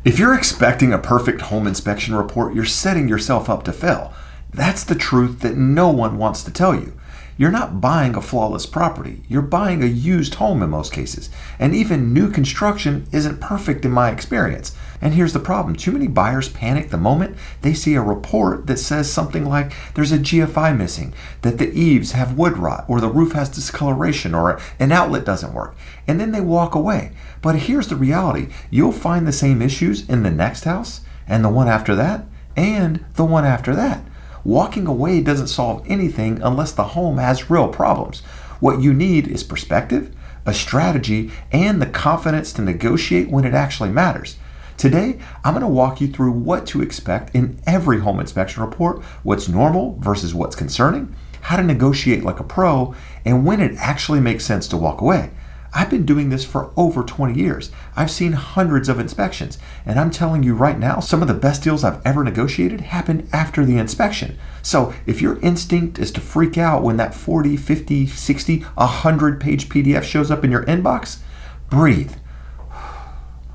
If you're expecting a perfect home inspection report, you're setting yourself up to fail. That's the truth that no one wants to tell you. You're not buying a flawless property. You're buying a used home in most cases. And even new construction isn't perfect in my experience. And here's the problem. Too many buyers panic the moment they see a report that says something like there's a GFI missing, that the eaves have wood rot, or the roof has discoloration, or an outlet doesn't work. And then they walk away. But here's the reality. You'll find the same issues in the next house, and the one after that, and the one after that. Walking away doesn't solve anything unless the home has real problems. What you need is perspective, a strategy, and the confidence to negotiate when it actually matters. Today, I'm going to walk you through what to expect in every home inspection report, what's normal versus what's concerning, how to negotiate like a pro, and when it actually makes sense to walk away. I've been doing this for over 20 years. I've seen hundreds of inspections, and I'm telling you right now, some of the best deals I've ever negotiated happened after the inspection. So if your instinct is to freak out when that 40, 50, 60, 100-page PDF shows up in your inbox, breathe.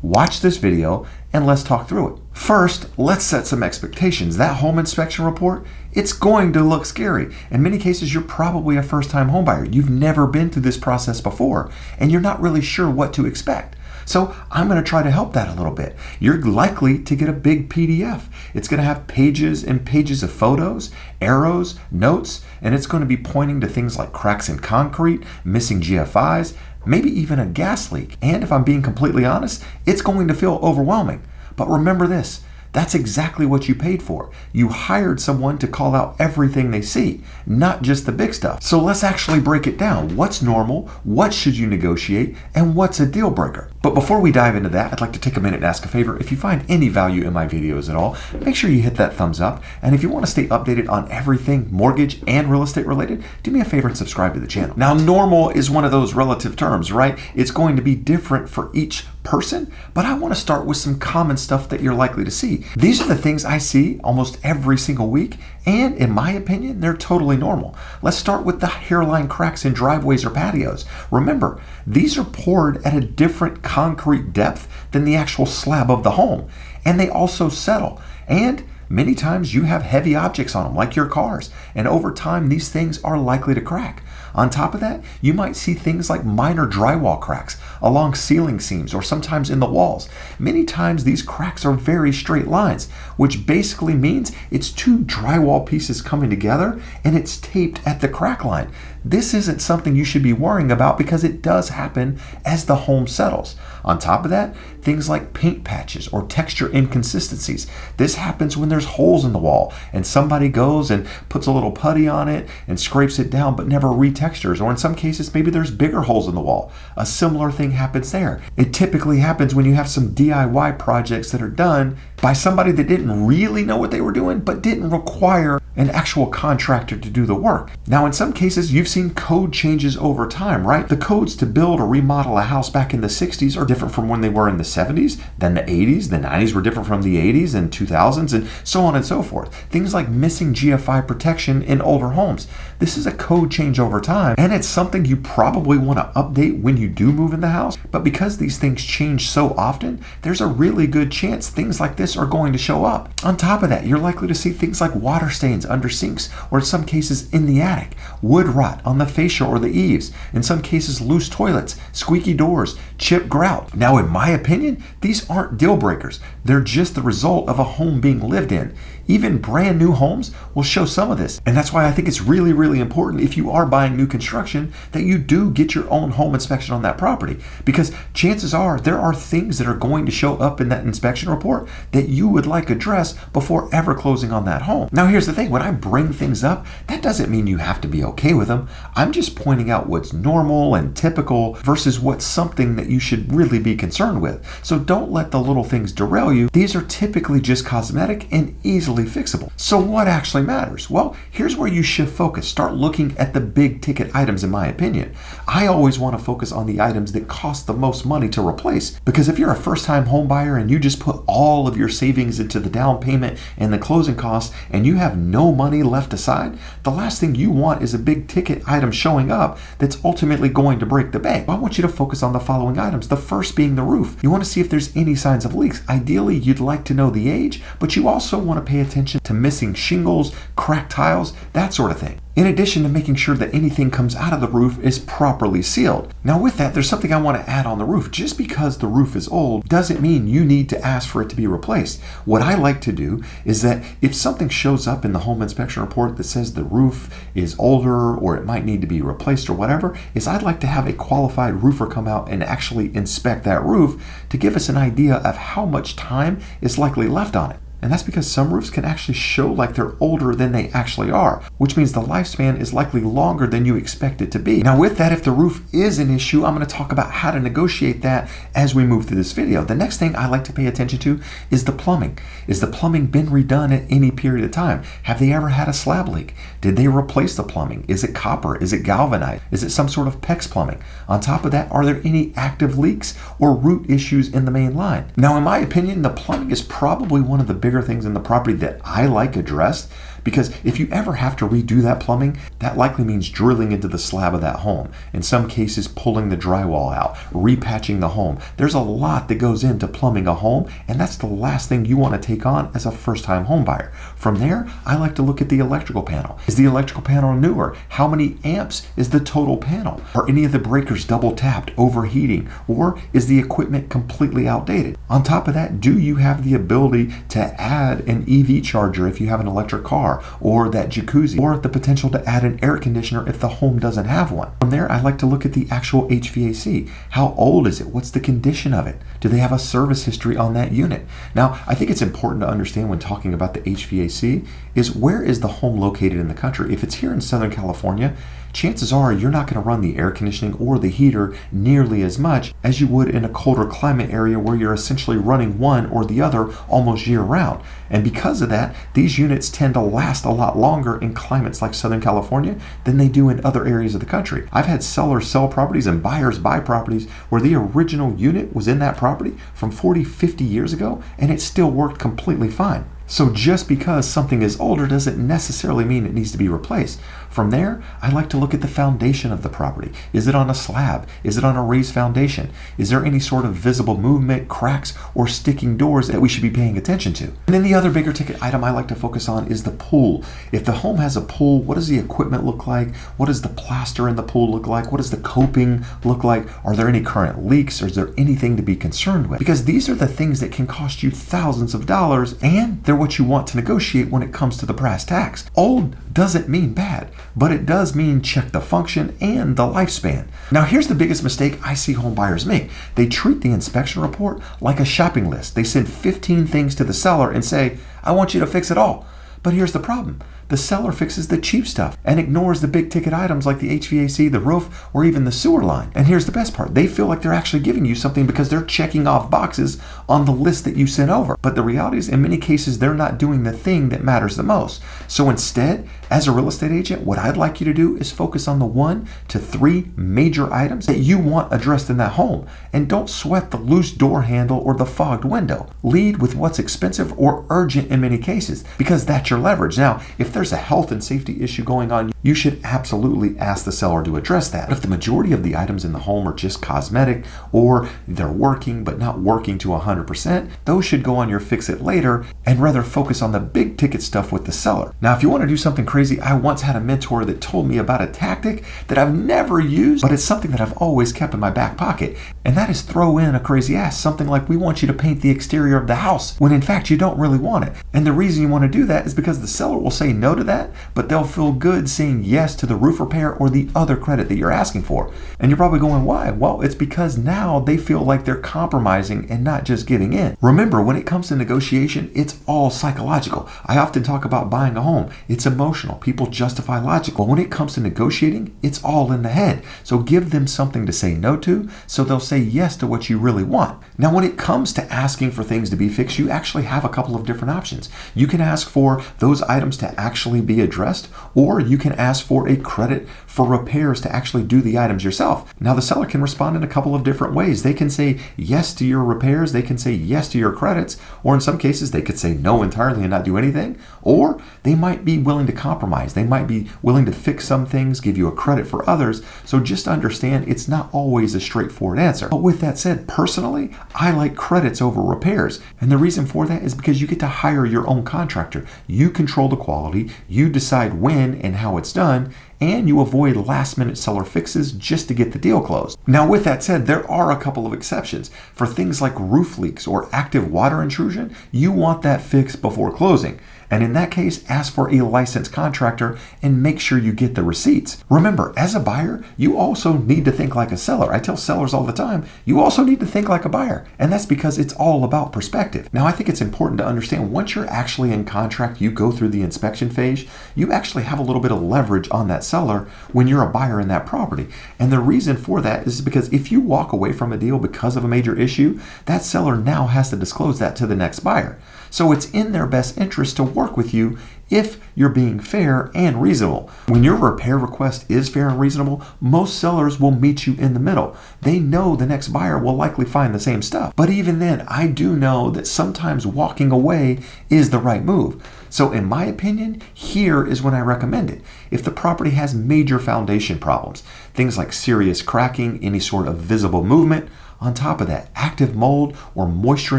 Watch this video and let's talk through it. First, let's set some expectations. That home inspection report, it's going to look scary. In many cases, you're probably a first-time homebuyer. You've never been through this process before, and you're not really sure what to expect. So I'm going to try to help that a little bit. You're likely to get a big PDF. It's going to have pages and pages of photos, arrows, notes, and it's going to be pointing to things like cracks in concrete, missing GFIs, maybe even a gas leak. And if I'm being completely honest, it's going to feel overwhelming. But remember this, that's exactly what you paid for. You hired someone to call out everything they see, not just the big stuff. So let's actually break it down. What's normal? What should you negotiate? And what's a deal breaker? But before we dive into that, I'd like to take a minute and ask a favor. If you find any value in my videos at all, make sure you hit that thumbs up. And if you want to stay updated on everything mortgage and real estate related, do me a favor and subscribe to the channel. Now, normal is one of those relative terms, right? It's going to be different for each person, but I want to start with some common stuff that you're likely to see. These are the things I see almost every single week, and in my opinion, they're totally normal. Let's start with the hairline cracks in driveways or patios. Remember, these are poured at a different concrete depth than the actual slab of the home, and they also settle. And many times you have heavy objects on them, like your cars, and over time these things are likely to crack. On top of that, you might see things like minor drywall cracks along ceiling seams or sometimes in the walls. Many times these cracks are very straight lines, which basically means it's two drywall pieces coming together and it's taped at the crack line. This isn't something you should be worrying about because it does happen as the home settles. On top of that, things like paint patches or texture inconsistencies. This happens when there's holes in the wall and somebody goes and puts a little putty on it and scrapes it down but never retextures, or in some cases maybe there's bigger holes in the wall. A similar thing happens there. It typically happens when you have some DIY projects that are done by somebody that didn't really know what they were doing but didn't require an actual contractor to do the work. Now, in some cases, you've seen code changes over time, right? The codes to build or remodel a house back in the 60s are different from when they were in the 70s, then the 80s. The 90s were different from the 80s and 2000s, and so on and so forth. Things like missing GFI protection in older homes. This is a code change over time, and it's something you probably want to update when you do move in the house. But because these things change so often, there's a really good chance things like this are going to show up. On top of that, you're likely to see things like water stains under sinks, or in some cases in the attic, wood rot on the fascia or the eaves, in some cases loose toilets, squeaky doors, chipped grout. Now, in my opinion, these aren't deal breakers. They're just the result of a home being lived in. Even brand new homes will show some of this. And that's why I think it's really, really important if you are buying new construction that you do get your own home inspection on that property. Because chances are there are things that are going to show up in that inspection report that you would like addressed before ever closing on that home. Now, here's the thing. When I bring things up, that doesn't mean you have to be okay with them. I'm just pointing out what's normal and typical versus what's something that you should really be concerned with. So don't let the little things derail you. These are typically just cosmetic and easily fixable. So what actually matters? Well, here's where you shift focus. Start looking at the big ticket items, in my opinion. I always want to focus on the items that cost the most money to replace, because if you're a first-time home buyer and you just put all of your your savings into the down payment and the closing costs and you have no money left aside, the last thing you want is a big ticket item showing up that's ultimately going to break the bank. I want you to focus on the following items. The first being the roof. You want to see if there's any signs of leaks. Ideally, you'd like to know the age, but you also want to pay attention to missing shingles, cracked tiles, that sort of thing. In addition to making sure that anything comes out of the roof is properly sealed. Now with that, there's something I want to add on the roof. Just because the roof is old doesn't mean you need to ask for it to be replaced. What I like to do is that if something shows up in the home inspection report that says the roof is older or it might need to be replaced or whatever, is I'd like to have a qualified roofer come out and actually inspect that roof to give us an idea of how much time is likely left on it. And that's because some roofs can actually show like they're older than they actually are, which means the lifespan is likely longer than you expect it to be. Now with that, if the roof is an issue, I'm going to talk about how to negotiate that as we move through this video. The next thing I like to pay attention to is the plumbing. Is the plumbing been redone at any period of time? Have they ever had a slab leak? Did they replace the plumbing? Is it copper? Is it galvanized? Is it some sort of PEX plumbing? On top of that, are there any active leaks or root issues in the main line? Now in my opinion, the plumbing is probably one of the bigger things in the property that I like addressed, because if you ever have to redo that plumbing, that likely means drilling into the slab of that home. In some cases, pulling the drywall out, repatching the home. There's a lot that goes into plumbing a home, and that's the last thing you want to take on as a first-time home buyer. From there, I like to look at the electrical panel. Is the electrical panel newer? How many amps is the total panel? Are any of the breakers double tapped, overheating, or is the equipment completely outdated? On top of that, do you have the ability to add an EV charger if you have an electric car, or that jacuzzi, or the potential to add an air conditioner if the home doesn't have one? From there, I like to look at the actual HVAC. How old is it? What's the condition of it? Do they have a service history on that unit? Now, I think it's important to understand when talking about the HVAC is where is the home located in the country? If it's here in Southern California, chances are you're not going to run the air conditioning or the heater nearly as much as you would in a colder climate area where you're essentially running one or the other almost year round. And because of that, these units tend to last a lot longer in climates like Southern California than they do in other areas of the country. I've had sellers sell properties and buyers buy properties where the original unit was in that property from 40, 50 years ago, and it still worked completely fine. So just because something is older doesn't necessarily mean it needs to be replaced. From there, I like to look at the foundation of the property. Is it on a slab? Is it on a raised foundation? Is there any sort of visible movement, cracks, or sticking doors that we should be paying attention to? And then the other bigger ticket item I like to focus on is the pool. If the home has a pool, what does the equipment look like? What does the plaster in the pool look like? What does the coping look like? Are there any current leaks, or is there anything to be concerned with? Because these are the things that can cost you thousands of dollars, and they're what you want to negotiate when it comes to the brass tacks. Old doesn't mean bad, but it does mean check the function and the lifespan. Now here's the biggest mistake I see home buyers make. They treat the inspection report like a shopping list. They send 15 things to the seller and say, I want you to fix it all. But here's the problem. The seller fixes the cheap stuff and ignores the big ticket items like the HVAC, the roof, or even the sewer line. And here's the best part. They feel like they're actually giving you something because they're checking off boxes on the list that you sent over. But the reality is, in many cases, they're not doing the thing that matters the most. So instead, as a real estate agent, what I'd like you to do is focus on the 1 to 3 major items that you want addressed in that home. And don't sweat the loose door handle or the fogged window. Lead with what's expensive or urgent in many cases, because that's your leverage. Now, if there's a health and safety issue going on, you should absolutely ask the seller to address that. But if the majority of the items in the home are just cosmetic, or they're working but not working to 100%, those should go on your fix it later and rather focus on the big ticket stuff with the seller. Now, if you want to do something crazy, I once had a mentor that told me about a tactic that I've never used, but it's something that I've always kept in my back pocket. And that is throw in a crazy ask, something like, we want you to paint the exterior of the house, when in fact you don't really want it. And the reason you want to do that is because the seller will say no to that, but they'll feel good saying yes to the roof repair or the other credit that you're asking for. And you're probably going, why? Well, it's because now they feel like they're compromising and not just giving in. Remember, when it comes to negotiation, it's all psychological. I often talk about buying a home. It's emotional. People justify logic. But when it comes to negotiating, it's all in the head. So give them something to say no to, so they'll say yes to what you really want. Now, when it comes to asking for things to be fixed, you actually have a couple of different options. You can ask for those items to actually be addressed, or you can ask for a credit for repairs to actually do the items yourself. Now, the seller can respond in a couple of different ways. They can say yes to your repairs, they can say yes to your credits, or in some cases, they could say no entirely and not do anything, or they might be willing to compromise. They might be willing to fix some things, give you a credit for others. So just understand it's not always a straightforward answer. But with that said, personally, I like credits over repairs. And the reason for that is because you get to hire your own contractor. You control the quality, you decide when and how it's done, and you avoid last-minute seller fixes just to get the deal closed. Now, with that said, there are a couple of exceptions. For things like roof leaks or active water intrusion, you want that fixed before closing. And in that case, ask for a licensed contractor and make sure you get the receipts. Remember, as a buyer, you also need to think like a seller. I tell sellers all the time, you also need to think like a buyer. And that's because it's all about perspective. Now, I think it's important to understand once you're actually in contract, you go through the inspection phase, you actually have a little bit of leverage on that seller when you're a buyer in that property. And the reason for that is because if you walk away from a deal because of a major issue, that seller now has to disclose that to the next buyer. So it's in their best interest to work with you if you're being fair and reasonable. When your repair request is fair and reasonable, most sellers will meet you in the middle. They know the next buyer will likely find the same stuff. But even then, I do know that sometimes walking away is the right move. So in my opinion, here is when I recommend it. If the property has major foundation problems, things like serious cracking, any sort of visible movement, on top of that, active mold or moisture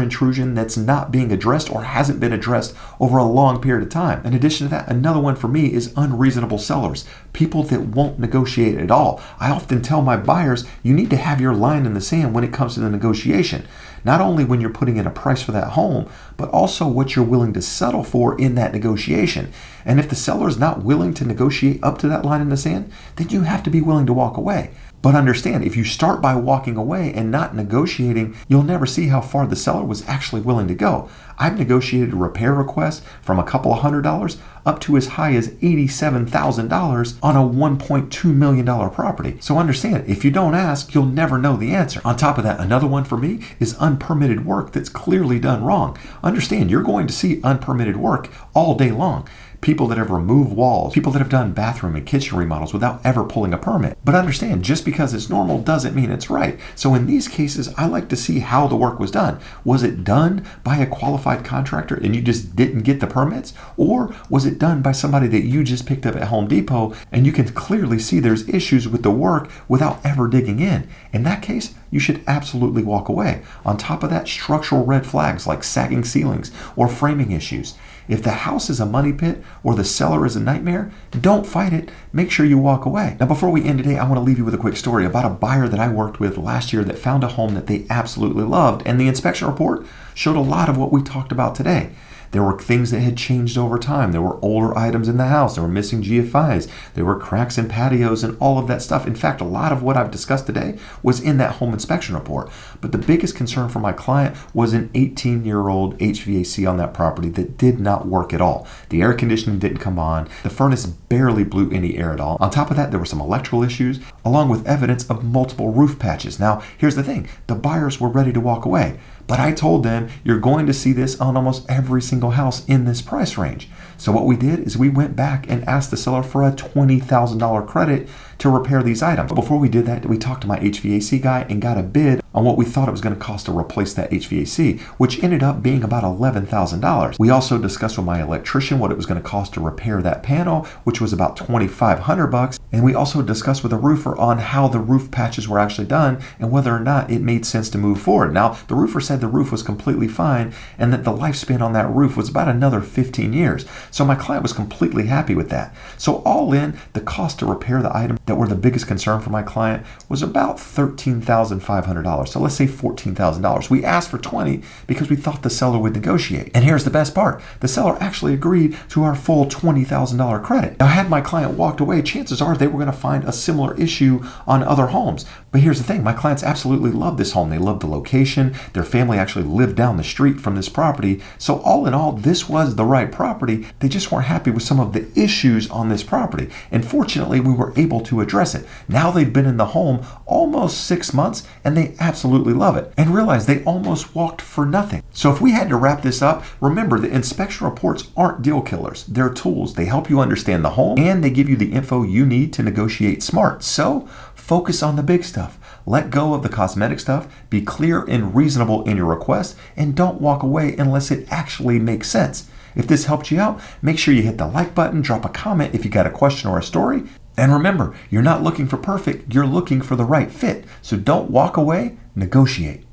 intrusion that's not being addressed or hasn't been addressed over a long period of time. In addition to that, another one for me is unreasonable sellers, people that won't negotiate at all. I often tell my buyers, you need to have your line in the sand when it comes to the negotiation. Not only when you're putting in a price for that home, but also what you're willing to settle for in that negotiation. And if the seller is not willing to negotiate up to that line in the sand, then you have to be willing to walk away. But understand, if you start by walking away and not negotiating, you'll never see how far the seller was actually willing to go. I've negotiated repair requests from a couple of $100s up to as high as $87,000 on a $1.2 million property. So understand, if you don't ask, you'll never know the answer. On top of that, another one for me is unpermitted work that's clearly done wrong. Understand, you're going to see unpermitted work all day long. People that have removed walls, people that have done bathroom and kitchen remodels without ever pulling a permit. But understand, just because it's normal doesn't mean it's right. So in these cases, I like to see how the work was done. Was it done by a qualified contractor and you just didn't get the permits? Or was it done by somebody that you just picked up at Home Depot and you can clearly see there's issues with the work without ever digging in? In that case, you should absolutely walk away. On top of that, structural red flags like sagging ceilings or framing issues. If the house is a money pit or the seller is a nightmare, don't fight it. Make sure you walk away. Now, before we end today, I want to leave you with a quick story about a buyer that I worked with last year that found a home that they absolutely loved, and the inspection report showed a lot of what we talked about today. There were things that had changed over time. There were older items in the house. There were missing GFIs. There were cracks in patios and all of that stuff. In fact, a lot of what I've discussed today was in that home inspection report. But the biggest concern for my client was an 18-year-old HVAC on that property that did not work at all. The air conditioning didn't come on. The furnace barely blew any air at all. On top of that, there were some electrical issues, along with evidence of multiple roof patches. Now, here's the thing. The buyers were ready to walk away. But I told them, you're going to see this on almost every single house in this price range. So what we did is we went back and asked the seller for a $20,000 credit to repair these items. But before we did that, we talked to my HVAC guy and got a bid on what we thought it was going to cost to replace that HVAC, which ended up being about $11,000. We also discussed with my electrician what it was going to cost to repair that panel, which was about $2,500. And we also discussed with a roofer on how the roof patches were actually done and whether or not it made sense to move forward. Now, the roofer said the roof was completely fine and that the lifespan on that roof was about another 15 years. So my client was completely happy with that. So all in, the cost to repair the items that were the biggest concern for my client was about $13,500. So let's say $14,000. We asked for $20,000 because we thought the seller would negotiate. And here's the best part. The seller actually agreed to our full $20,000 credit. Now, had my client walked away, chances are they were going to find a similar issue on other homes. But here's the thing. My clients absolutely loved this home. They loved the location. Their family actually lived down the street from this property. So all in all, this was the right property. They just weren't happy with some of the issues on this property. And fortunately, we were able to to address it. Now they've been in the home almost 6 months and they absolutely love it. And realize they almost walked for nothing. So if we had to wrap this up, remember the inspection reports aren't deal killers. They're tools. They help you understand the home and they give you the info you need to negotiate smart. So focus on the big stuff. Let go of the cosmetic stuff. Be clear and reasonable in your request and don't walk away unless it actually makes sense. If this helped you out, make sure you hit the like button, drop a comment if you got a question or a story. And remember, you're not looking for perfect, you're looking for the right fit. So don't walk away, negotiate.